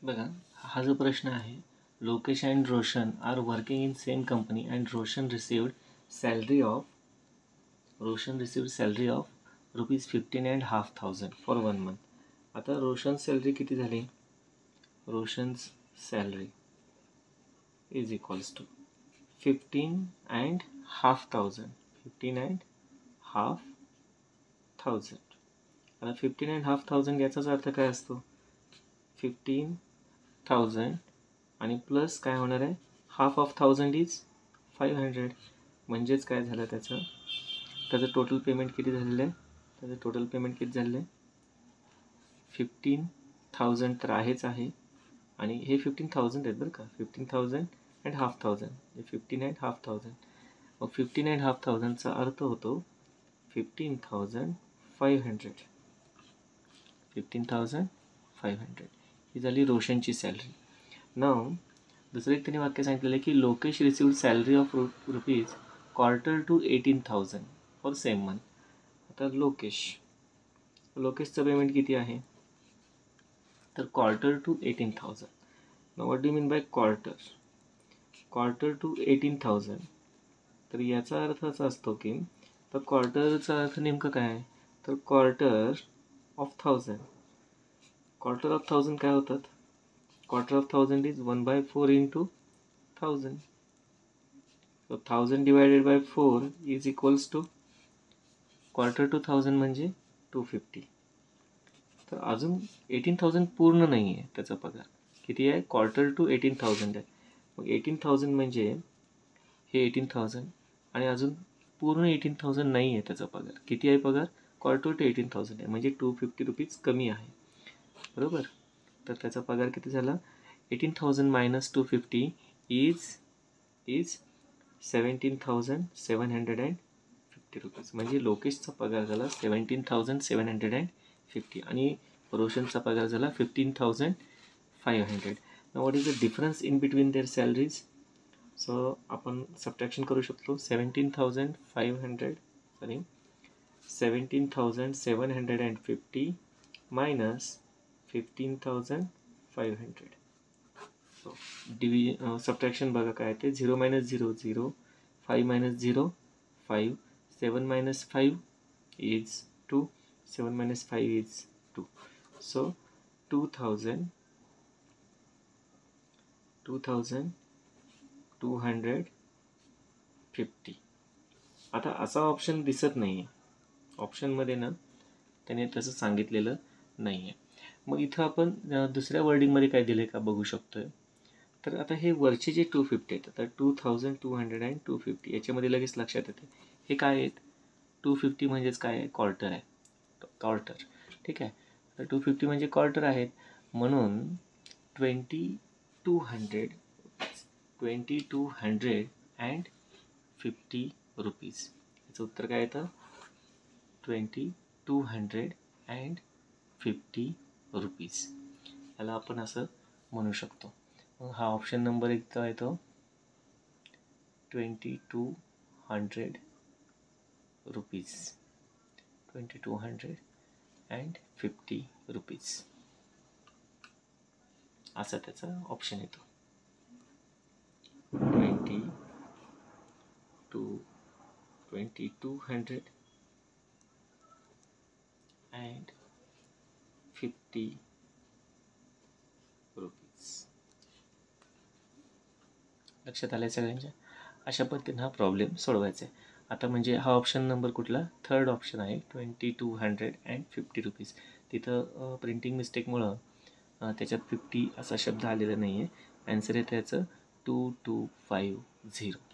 बघा, हा जो प्रश्न आहे, Lokesh and Roshan are working in same company and Roshan received salary of ₹15,500 for 1 month. आता रोशन सॅलरी किती झाली? Roshan's salary is equals to 15,500. 15,500. आता 15,500 याचाच अर्थ काय असतो? 15,000 आणि प्लस काय होणार आहे? Half of 1000 is 500. म्हणजेच काय झालं त्याचं टोटल पेमेंट किती झालेलं आहे? त्याचं टोटल पेमेंट किती झालेलं आहे? 15,000 तर आहेच आहे आणि हे 15,000 आहेत बरं का. 15,000 अँड हाफ 1000 15,500. मग 15,500चा अर्थ होतो 15,500. 15,500 ही झाली रोशनची सॅलरी. नाव दुसरं एक त्यांनी वाक्य सांगितलेलं आहे की Lokesh received salary of rupees quarter to 18,000 for same month. आता लोकेशचं पेमेंट किती आहे? तर quarter to 18,000. Now what do mean by quarter to 18,000. तर याचा अर्थ असा असतो की तर क्वार्टरचा अर्थ नेमकं काय आहे? तर क्वार्टर ऑफ 1000. क्वार्टर ऑफ 1000 काय होतात? Quarter of 1000 is 1/4 into 1000. So 1000 divided by 4 is equals to quarter to 1000 म्हणजे 250. तर अजून 18,000 पूर्ण नाही आहे त्याचा पगार. किती आहे? क्वार्टर टू 18,000 आहे. मग 18,000 म्हणजे हे 18,000 आणि अजून पूर्ण 18,000 नाही आहे त्याचा पगार. किती आहे पगार? क्वार्टर टू 18,000 आहे म्हणजे 250 रुपीज कमी आहे. बरोबर. तर त्याचा पगार किती झाला? 18,000 मायनस 250 इज 17,750 रुपीज. म्हणजे लोकेशचा पगार झाला 17,750 आणि रोशनचा पगार झाला 15,500. Now what is the difference in between their salaries? So आपण सबट्रॅक्शन करू शकतो. 17,750 मायनस 15,500. सो सबट्रॅक्शन बघा काय ते. 0 minus 0 0, 5 minus 0 5, 7 minus 5 is 2, 7 minus 5 is 2. So 2,250. आता असा ऑप्शन दिसत नाही आहे ऑप्शनमध्ये ना, त्याने तसं सांगितलेलं नाही आहे. मग इथं आपण दुसऱ्या वर्डिंगमध्ये काय दिलं आहे का बघू शकतोय. तर आता हे वरचे जे 250 आहेत, आता 2,200 अँड 250 याच्यामध्ये लगेच लक्षात येते हे काय आहेत? 250 म्हणजेच काय आहे? क्वार्टर आहे. क्वार्टर. ठीक आहे. तर 250 म्हणजे क्वार्टर आहेत म्हणून 2,200 अँड 50 रुपीज. याचं उत्तर काय येतं? 2,200 अँड 50 रुपीज. याला आपण असं म्हणू शकतो. हा ऑप्शन नंबर एकदा येतो 2,200 रुपीज. 2,200 अँड 50 रुपीज असा त्याचा ऑप्शन येतो. 2,200 अँड 50 रुपीज. लक्षात आलं सगळ्यांच्या? अशा पद्धतीने हा प्रॉब्लेम सोडवायचा आहे. आता म्हणजे हा ऑप्शन नंबर कुठला? थर्ड ऑप्शन आहे 2,200 अँड 50 रुपीज. तिथं प्रिंटिंग मिस्टेकमुळं त्याच्यात 50 असा शब्द आलेला नाही आहे. ॲन्सर आहे त्याचं 2,250.